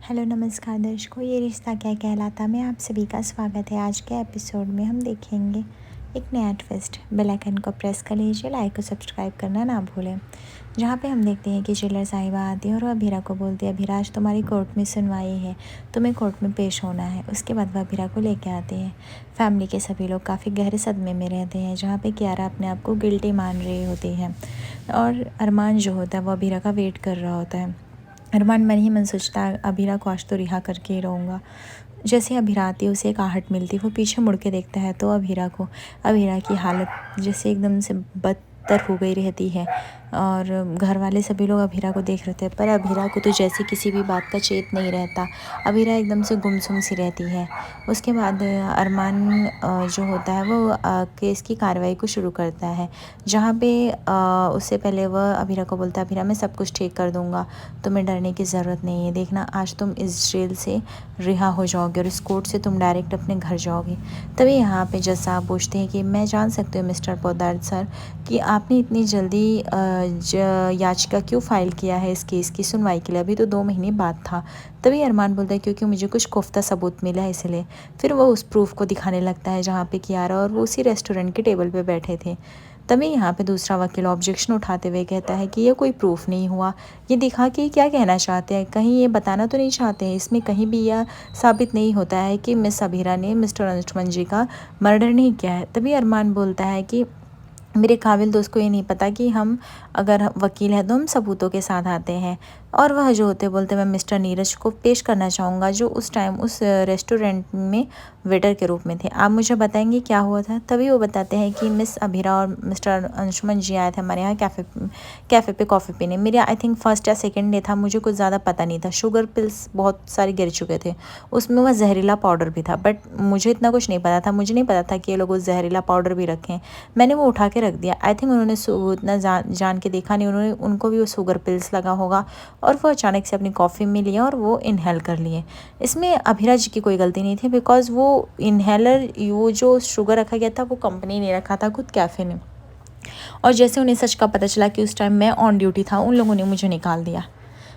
Hello नमस्कार दर्शकों, ये रिश्ता क्या कहलाता में आप सभी का स्वागत है। आज के एपिसोड में हम देखेंगे एक नया ट्विस्ट। बेल आइकन को प्रेस कर लीजिए, लाइक और सब्सक्राइब करना ना भूलें। जहाँ पे हम देखते हैं कि जेलर साहिबा आती है और वह अभीरा को बोलती है, अभीरा आज तुम्हारी कोर्ट में सुनवाई है, तुम्हें कोर्ट में पेश होना है। उसके बाद वह अभीरा को लेके आते हैं। फैमिली के सभी लोग काफ़ी गहरे सदमे में रहते हैं, जहाँ पे कियारा अपने आप को गिल्टी मान रही होती है और अरमान जो होता है वो अभीरा का वेट कर रहा होता है। अरमान मन ही मन सोचता है, अभीरा को आज तो रिहा करके ही रहूँगा। जैसे अभीरा आती है उसे एक आहट मिलती है, वो पीछे मुड़ के देखता है तो अभीरा की हालत जैसे एकदम से बदतर हो गई रहती है और घर वाले सभी लोग अभीरा को देख रहे थे, पर अभीरा को तो जैसे किसी भी बात का चेत नहीं रहता। अभीरा एकदम से गुमसुम सी रहती है। उसके बाद अरमान जो होता है वो केस की कार्रवाई को शुरू करता है, जहाँ पे उससे पहले वह अभीरा को बोलता है, अभीरा मैं सब कुछ ठीक कर दूँगा, तुम्हें डरने की ज़रूरत नहीं है। देखना आज तुम इस जेल से रिहा हो जाओगे और इस कोर्ट से तुम डायरेक्ट अपने घर जाओगे। तभी यहाँ पे जज साहब पूछते हैं कि मैं जान सकती हूँ मिस्टर पोद्दार सर कि आपने इतनी जल्दी याचिका क्यों फ़ाइल किया है इस केस की सुनवाई के लिए, अभी तो 2 महीने बाद था। तभी अरमान बोलता है क्योंकि मुझे कुछ पुख्ता सबूत मिला है इसलिए। फिर वो उस प्रूफ को दिखाने लगता है जहाँ पे कियारा और वो उसी रेस्टोरेंट के टेबल पे बैठे थे। तभी यहाँ पे दूसरा वकील ऑब्जेक्शन उठाते हुए कहता है कि ये कोई प्रूफ नहीं हुआ, ये दिखा के क्या कहना चाहते हैं, कहीं ये बताना तो नहीं चाहते हैं इसमें कहीं भी यह साबित नहीं होता है कि मिस अभीरा ने मिस्टर अंशुमन जी का मर्डर नहीं किया है। तभी अरमान बोलता है कि मेरे काबिल दोस्त को ये नहीं पता कि हम अगर वकील हैं तो हम सबूतों के साथ आते हैं। और वह जो होते बोलते मैं मिस्टर नीरज को पेश करना चाहूँगा जो उस टाइम उस रेस्टोरेंट में वेटर के रूप में थे। आप मुझे बताएंगे क्या हुआ था। तभी वो बताते हैं कि मिस अभीरा और मिस्टर अंशुमन जी आए थे हमारे यहाँ कैफ़े पे कॉफ़ी पीने। मेरा आई थिंक फर्स्ट या सेकेंड डे था, मुझे कुछ ज़्यादा पता नहीं था। शुगर पिल्स बहुत सारे गिर चुके थे, उसमें वह जहरीला पाउडर भी था, बट मुझे इतना कुछ नहीं पता था। मुझे नहीं पता था कि ये लोग उस जहरीला पाउडर भी रखें। मैंने वो उठा के रख दिया। आई थिंक उन्होंने इतना जान के देखा नहीं, उन्होंने उनको भी वो शुगर पिल्स लगा होगा और वो अचानक से अपनी कॉफ़ी में लिए और वो इनहेल कर लिए। इसमें अभीरा जी की कोई गलती नहीं थी, बिकॉज़ वो इनहेलर वो जो शुगर रखा गया था वो कंपनी ने रखा था, खुद कैफ़े ने। और जैसे उन्हें सच का पता चला कि उस टाइम मैं ऑन ड्यूटी था, उन लोगों ने मुझे निकाल दिया।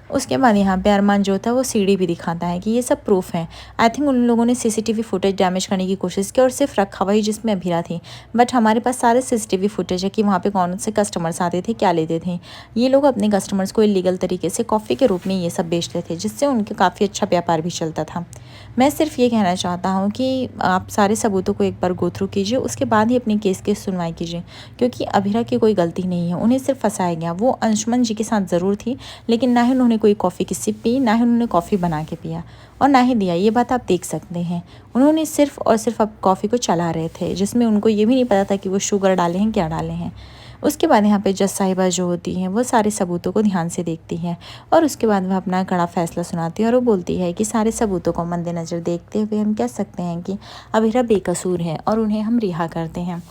उसके बाद यहाँ पे अरमान जो था वो सीढ़ी भी दिखाता है कि ये सब प्रूफ है। आई थिंक उन लोगों ने सीसीटीवी फुटेज डैमेज करने की कोशिश की और सिर्फ रखा वही जिसमें अभीरा थी, बट हमारे पास सारे सीसीटीवी फुटेज है कि वहाँ पे कौन से कस्टमर्स आते थे, क्या लेते थे। ये लोग अपने कस्टमर्स को इलीगल तरीके से कॉफ़ी के रूप में ये सब बेचते थे, जिससे उनके काफ़ी अच्छा व्यापार भी चलता था। मैं सिर्फ ये कहना चाहता हूँ कि आप सारे सबूतों को एक बार गो थ्रू कीजिए, उसके बाद ही अपनी केस की सुनवाई कीजिए, क्योंकि अभीरा की कोई गलती नहीं है, उन्हें सिर्फ फंसाया गया। वो अंशुमन जी के साथ ज़रूर थी, लेकिन ना ही उन्होंने कोई कॉफ़ी की सिप पी, ना ही उन्होंने कॉफ़ी बना के पिया और ना ही दिया। ये बात आप देख सकते हैं। उन्होंने सिर्फ और सिर्फ अब कॉफ़ी को चला रहे थे, जिसमें उनको ये भी नहीं पता था कि वो शुगर डाले हैं क्या डाले हैं। उसके बाद यहाँ पे जज साहिबा जो होती हैं वो सारे सबूतों को ध्यान से देखती हैं और उसके बाद वह अपना कड़ा फैसला सुनाती है और वो बोलती है कि सारे सबूतों को मद्देनज़र देखते हुए हम कह सकते हैं कि अभीरा बेकसूर है और उन्हें हम रिहा करते हैं।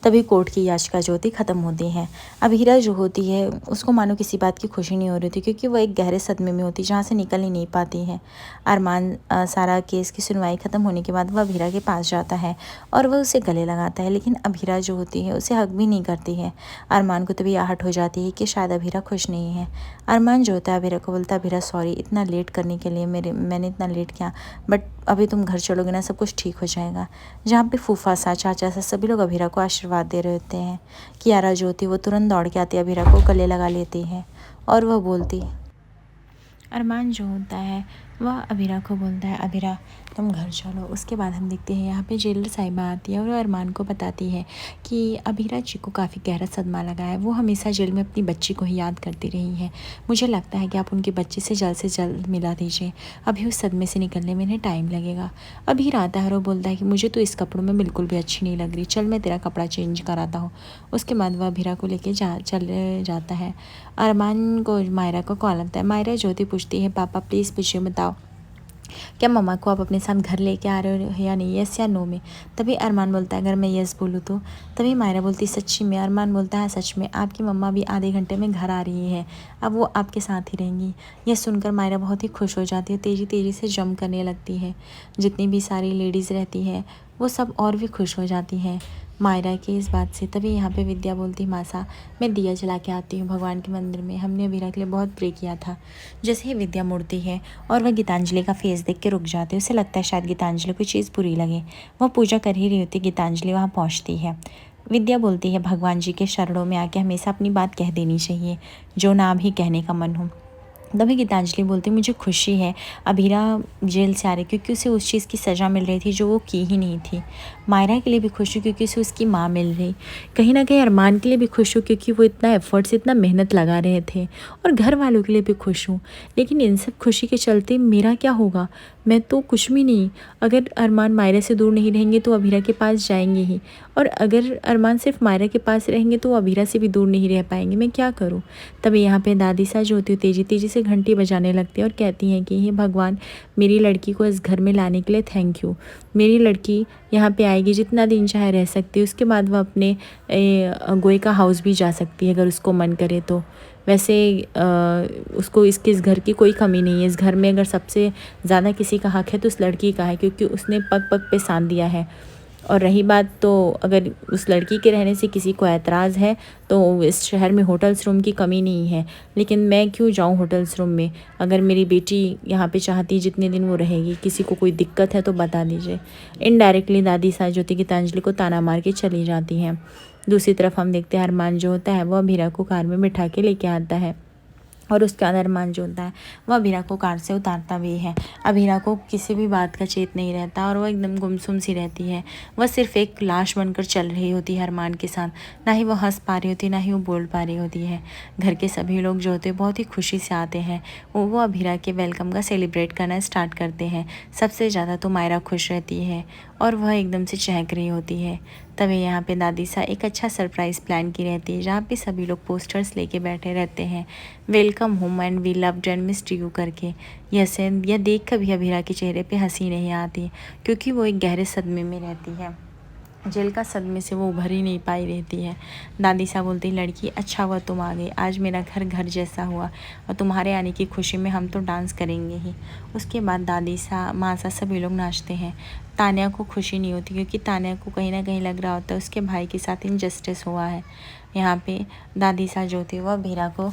तभी कोर्ट की याचिका जो होती ख़त्म होती है। अभीरा जो होती है उसको मानो किसी बात की खुशी नहीं हो रही थी, क्योंकि वह एक गहरे सदमे में होती जहाँ से निकल ही नहीं पाती है। अरमान सारा केस की सुनवाई ख़त्म होने के बाद वह अभीरा के पास जाता है और वह उसे गले लगाता है, लेकिन अभीरा जो होती है उसे हक भी नहीं करती है। अरमान को तभी आहट हो जाती है कि शायद अभीरा खुश नहीं है। अरमान जो होता है अभीरा को बोलता है, अभीरा सॉरी इतना लेट करने के लिए, मैंने इतना लेट किया, बट अभी तुम घर चलोगे ना सब कुछ ठीक हो जाएगा। जहाँ पे फूफा सा चाचा सा सभी लोग अभीरा को आशीर्वाद दे रहे होते हैं। कियारा जो होती है वो तुरंत दौड़ के आती है, अभीरा को गले लगा लेती है और वह बोलती, अरमान जो होता है वह अभीरा को बोलता है, अभीरा तुम घर चलो। उसके बाद हम देखते हैं यहाँ पे जेलर साहिबा आती है और अरमान को बताती है कि अभीरा जी को काफ़ी गहरा सदमा लगा है, वो हमेशा जेल में अपनी बच्ची को ही याद करती रही है। मुझे लगता है कि आप उनकी बच्ची से जल्द मिला दीजिए, अभी उस सदमे से निकलने में इन्हें टाइम लगेगा। अभीरा आता है और वो बोलता है कि मुझे तो इस कपड़ों में बिल्कुल भी अच्छी नहीं लग रही, चल मैं तेरा कपड़ा चेंज कराता हूँ। उसके बाद वह अभीरा को लेके चले जाता है। अरमान को मायरा को कॉल लगता है। मायरा ज्योति पूछती है, पापा प्लीज़ मुझे बताओ क्या मम्मा को आप अपने साथ घर लेके आ रहे हो या नहीं, यस या नो में। तभी अरमान बोलता है अगर मैं यस बोलूँ तो। तभी मायरा बोलती सच्ची में। अरमान बोलता है सच में, आपकी मम्मा भी आधे घंटे में घर आ रही है, अब वो आपके साथ ही रहेंगी। यह सुनकर मायरा बहुत ही खुश हो जाती है, तेज़ी तेज़ी से जंप करने लगती है। जितनी भी सारी लेडीज़ रहती है वो सब और भी खुश हो जाती हैं मायरा की इस बात से। तभी यहाँ पे विद्या बोलती, मासा मैं दिया जला के आती हूँ भगवान के मंदिर में, हमने अभीरा के लिए बहुत प्रे किया था। जैसे ही विद्या मुड़ती है और वह गीतांजलि का फेस देख के रुक जाती है, उसे लगता है शायद गीतांजलि कोई चीज़ बुरी लगे। वह पूजा कर ही रही होती, गीतांजलि वहाँ पहुँचती है। विद्या बोलती है, भगवान जी के शरणों में आके हमेशा अपनी बात कह देनी चाहिए, जो ना भी कहने का मन हो। तभी गीतांजलि बोलती, मुझे खुशी है अभीरा जेल से आ रही, क्योंकि उसे उस चीज़ की सज़ा मिल रही थी जो वो की ही नहीं थी। मायरा के लिए भी खुश हूँ क्योंकि उसे उसकी माँ मिल रही। कहीं ना कहीं अरमान के लिए भी खुश हूँ क्योंकि वो इतना एफर्ट्स, इतना मेहनत लगा रहे थे। और घर वालों के लिए भी खुश हूँ। लेकिन इन सब खुशी के चलते मेरा क्या होगा? मैं तो कुछ भी नहीं। अगर अरमान मायरा से दूर नहीं रहेंगे तो अभीरा के पास जाएंगे ही, और अगर अरमान सिर्फ मायरा के पास रहेंगे तो वो अभीरा से भी दूर नहीं रह पाएंगे। मैं क्या करूँ? तभी यहाँ पे दादी सा जो होती है तेज़ी तेज़ी से घंटी बजाने लगती है और कहती हैं कि हे भगवान, मेरी लड़की को इस घर में लाने के लिए थैंक यू। मेरी लड़की यहाँ पे आएगी, जितना दिन चाहे रह सकती है, उसके बाद वह अपने गोयका हाउस भी जा सकती है अगर उसको मन करे तो। वैसे उसको इस घर की कोई कमी नहीं है। इस घर में अगर सबसे ज़्यादा किसी का हक है तो उस लड़की का है, क्योंकि उसने पग पग पे साथ दिया है। और रही बात, तो अगर उस लड़की के रहने से किसी को ऐतराज़ है तो इस शहर में होटल्स रूम की कमी नहीं है। लेकिन मैं क्यों जाऊं होटल्स रूम में? अगर मेरी बेटी यहाँ पे चाहती जितने दिन वो रहेगी, किसी को कोई दिक्कत है तो बता दीजिए। इनडायरेक्टली दादी साजोती गीतांजलि को ताना मार के चली जाती हैं। दूसरी तरफ हम देखते हैं अरमान जो होता है वह अभीरा को कार में बिठा के लेके आता है, और उसके बाद अरमान जो होता है वह अभीरा को कार से उतारता भी है। अभीरा को किसी भी बात का चेत नहीं रहता और वह एकदम गुमसुम सी रहती है। वह सिर्फ एक लाश बनकर चल रही होती है अरमान के साथ। ना ही वो हंस पा रही होती, ना ही वो बोल पा रही होती है। घर के सभी लोग जो होते हैं बहुत ही खुशी से आते हैं। वो अभीरा के वेलकम का सेलिब्रेट करना स्टार्ट करते हैं। सबसे ज़्यादा तो मायरा खुश रहती है और वह एकदम से चहक रही होती है। तभी यहाँ पे दादी सा एक अच्छा सरप्राइज़ प्लान की रहती है, जहाँ पे सभी लोग पोस्टर्स लेके बैठे रहते हैं, welcome home and we loved and missed you करके। यह देख कर भी अभीरा के चेहरे पे हंसी नहीं आती, क्योंकि वो एक गहरे सदमे में रहती है। जेल का सदमे से वो उभर ही नहीं पाई रहती है। दादी सा बोलती, लड़की अच्छा हुआ तुम आ गई, आज मेरा घर घर जैसा हुआ, और तुम्हारे आने की खुशी में हम तो डांस करेंगे ही। उसके बाद दादी सा, माँ सा सभी लोग नाचते हैं। तान्या को खुशी नहीं होती, क्योंकि तान्या को कहीं ना कहीं लग रहा होता है उसके भाई के साथ इनजस्टिस हुआ है। यहाँ पे दादी सा जो थी वह अभीरा को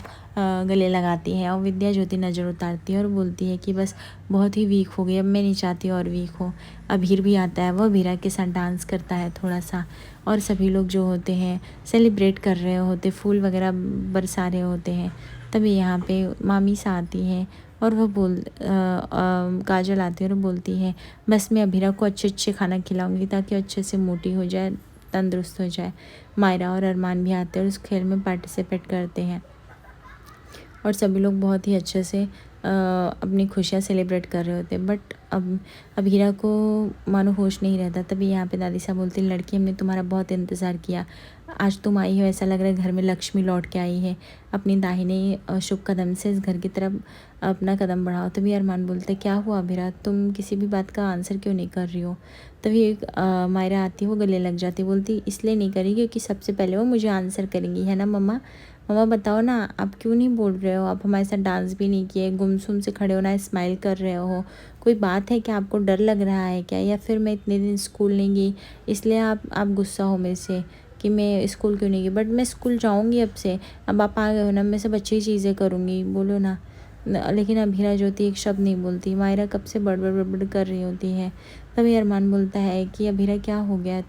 गले लगाती है, और विद्या ज्योति नज़र उतारती है और बोलती है कि बस बहुत ही वीक हो गई, अब मैं नहीं चाहती और वीक हो। अभीर भी आता है, वह अभीरा के साथ डांस करता है थोड़ा सा, और सभी लोग जो होते हैं सेलिब्रेट कर रहे होते, फूल वगैरह बरसा रहे होते हैं। तभी यहाँ पे मामी सा आती हैं और वह काजल आती है और बोलती है, बस मैं अभीरा को अच्छे अच्छे खाना खिलाऊंगी ताकि अच्छे से मोटी हो जाए, तंदुरुस्त हो जाए। मायरा और अरमान भी आते हैं और उस खेल में पार्टिसिपेट करते हैं, और सभी लोग बहुत ही अच्छे से अपनी खुशियाँ सेलिब्रेट कर रहे होते हैं। बट अब अभीरा को मानो होश नहीं रहता। तभी यहाँ पे दादी साहब बोलती, लड़की हमने तुम्हारा बहुत इंतज़ार किया, आज तुम आई हो, ऐसा लग रहा है घर में लक्ष्मी लौट के आई है। अपनी दाहिने शुभ कदम से इस घर की तरफ अपना कदम बढ़ाओ। तभी अरमान बोलते, क्या हुआ अभीरा, तुम किसी भी बात का आंसर क्यों नहीं कर रही हो? तभी एक मायरा आती है, वो गले लग जाती, बोलती इसलिए नहीं करी क्योंकि सबसे पहले वो मुझे आंसर करेंगी, है ना मम्मा? मम्मा बताओ ना, आप क्यों नहीं बोल रहे हो? आप हमारे साथ डांस भी नहीं किए, गुमसुम से खड़े हो ना, स्माइल कर रहे हो। कोई बात है क्या? आपको डर लग रहा है क्या? या फिर मैं इतने दिन स्कूल नहीं गई इसलिए आप गुस्सा हो मेरे से कि मैं स्कूल क्यों नहीं गई? बट मैं स्कूल जाऊँगी अब से, अब आप आ गए हो ना, मैं सब अच्छी चीज़ें करूँगी, बोलो ना। लेकिन अभीरा जो होती है एक शब्द नहीं बोलती। मायरा कब से बड़बड़ बड़बड़ कर रही होती है। तभी अरमान बोलता है कि अभीरा क्या हो गया है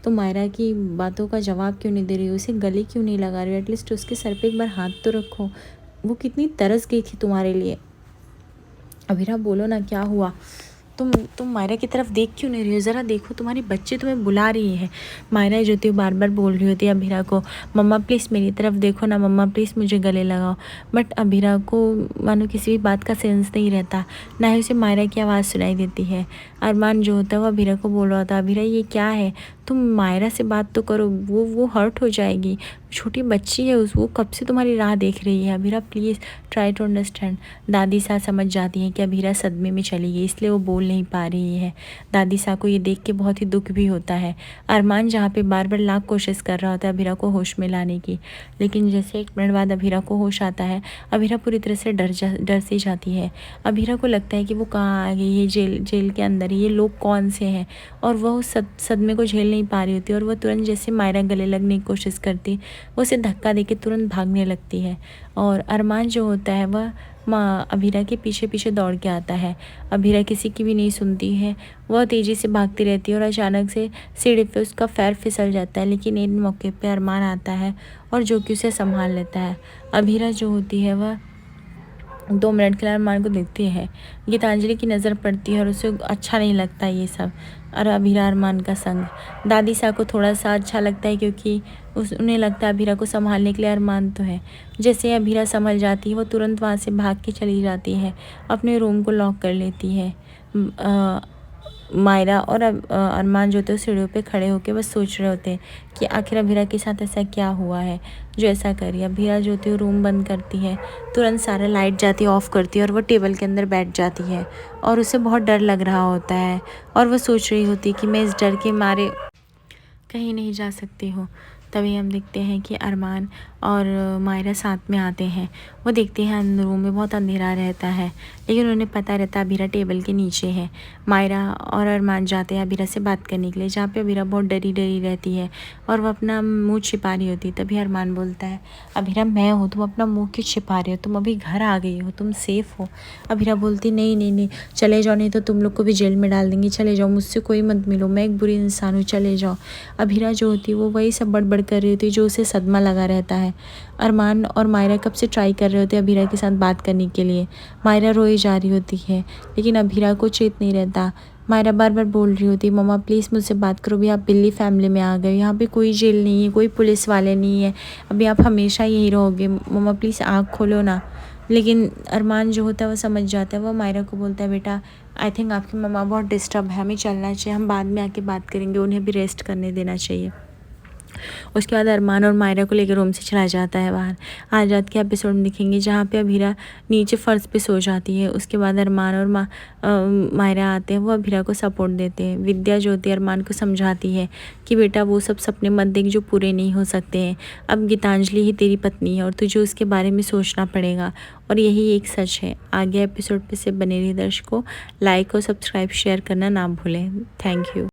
तुम मायरा की बातों का जवाब क्यों नहीं दे रही हो? उसे गले क्यों नहीं लगा रही हो? एटलीस्ट उसके सर पे एक बार हाथ तो रखो। वो कितनी तरस गई थी तुम्हारे लिए। अभीरा बोलो ना, क्या हुआ? तुम मायरा की तरफ देख क्यों नहीं रही हो? ज़रा देखो, तुम्हारी बच्ची तुम्हें बुला रही है। मायरा जो थी बार बार बोल रही होती है अभीरा को, मम्मा प्लीज़ मेरी तरफ देखो ना, मम्मा प्लीज़ मुझे गले लगाओ। बट अभीरा को मानो किसी भी बात का सेंस नहीं रहता, ना ही उसे मायरा की आवाज़ सुनाई देती है। अरमान जो होता है वो अभीरा को बोल रहा था, अभीरा ये क्या है? तुम मायरा से बात तो करो, वो हर्ट हो जाएगी। छोटी बच्ची है, उस वो कब से तुम्हारी राह देख रही है। Abhira please try to understand. दादी सा समझ जाती है कि अभीरा सदमे में चली गई, इसलिए वो बोल नहीं पा रही है। दादी सा को ये देख के बहुत ही दुख भी होता है। अरमान जहाँ पे बार बार लाख कोशिश कर रहा होता है अभीरा को होश में लाने की, लेकिन जैसे 1 मिनट बाद अभीरा को होश आता है, अभीरा पूरी तरह से डर सी जाती है। अभीरा को लगता है कि वो कहाँ आ गई है, जेल के अंदर ये लोग कौन से हैं, और वह उस सदमे को झेल नहीं पा रही होती, और वह तुरंत जैसे मायरा गले लगने की कोशिश करती, वो उसे धक्का देके तुरंत भागने लगती है। और अरमान जो होता है वह माँ अभीरा के पीछे पीछे दौड़ के आता है। अभीरा किसी की भी नहीं सुनती है, वह तेज़ी से भागती रहती है और अचानक से सीढ़ी पे उसका पैर फिसल जाता है। लेकिन इन मौके पे अरमान आता है और जो कि उसे संभाल लेता है। अभीरा जो होती है वह 2 मिनट के लिए अरमान को देखती है। गीतांजलि की नज़र पड़ती है और उसे अच्छा नहीं लगता ये सब, और अभीरा अरमान का संग। दादी सा को थोड़ा सा अच्छा लगता है क्योंकि उन्हें लगता है अभीरा को संभालने के लिए अरमान तो है। जैसे ही अभीरा संभल जाती है वो तुरंत वहाँ से भाग के चली जाती है, अपने रूम को लॉक कर लेती है। मायरा और अरमान जो थे सीढ़ियों पे खड़े होकर बस सोच रहे होते हैं कि आखिर अभीरा के साथ ऐसा क्या हुआ है जो ऐसा करी। अभीरा जो थी वो रूम बंद करती है, तुरंत सारा लाइट जाती है, ऑफ़ करती है और वो टेबल के अंदर बैठ जाती है और उसे बहुत डर लग रहा होता है और वह सोच रही होती है कि मैं इस डर के मारे कहीं नहीं जा सकती हूँ। तभी हम देखते हैं कि अरमान और मायरा साथ में आते हैं। वो देखते हैं रूम में बहुत अंधेरा रहता है, लेकिन उन्हें पता रहता है अभीरा टेबल के नीचे है। मायरा और अरमान जाते हैं अभीरा से बात करने के लिए, जहाँ पे अभीरा बहुत डरी डरी रहती है और वह अपना मुँह छिपा रही होती है। तभी अरमान बोलता है, अभीरा मैं हूँ, तुम अपना मुँह क्यों छिपा रही हो, तुम अभी घर आ गई हो, तुम सेफ़ हो। अभीरा बोलती नहीं नहीं नहीं, चले जाओ, नहीं तो तुम लोग को भी जेल में डाल देंगे, चले जाओ, मुझसे कोई मत मिलो, मैं एक बुरी इंसान हूँ, चले जाओ। अभीरा जो होती है वो वही सब बड़बड़ कर रही होती है जो उसे सदमा लगा रहता है। अरमान और मायरा कब से ट्राई कर रहे होते हैं अभीरा के साथ बात करने के लिए। मायरा रोई जा रही होती है, लेकिन अभीरा को चेत नहीं रहता। मायरा बार बार बोल रही होती है, मम्मा प्लीज़ मुझसे बात करो, भी आप बिल्ली फैमिली में आ गए, यहाँ पे कोई जेल नहीं है, कोई पुलिस वाले नहीं है, अभी आप हमेशा यहीं रहोगे, मम्मा प्लीज़ आँख खोलो ना। लेकिन अरमान जो होता है वो समझ जाता है, वो मायरा को बोलता है, बेटा आई थिंक आपकी मम्मा बहुत डिस्टर्ब है, हमें चलना चाहिए, हम बाद में आके बात करेंगे, उन्हें भी रेस्ट करने देना चाहिए। उसके बाद अरमान और मायरा को लेकर रूम से चला जाता है बाहर। आज रात के एपिसोड में दिखेंगे जहाँ पे अभीरा नीचे फ़र्श पे सो जाती है। उसके बाद अरमान और मायरा आते हैं, वो अभीरा को सपोर्ट देते हैं। विद्या जो होती है अरमान को समझाती है कि बेटा वो सब सपने मत देख जो पूरे नहीं हो सकते हैं, अब गीतांजलि ही तेरी पत्नी है और तुझे उसके बारे में सोचना पड़ेगा और यही एक सच है। आगे एपिसोड पे से बने रहिए दर्शकों, लाइक और सब्सक्राइब शेयर करना ना भूलें। Thank you.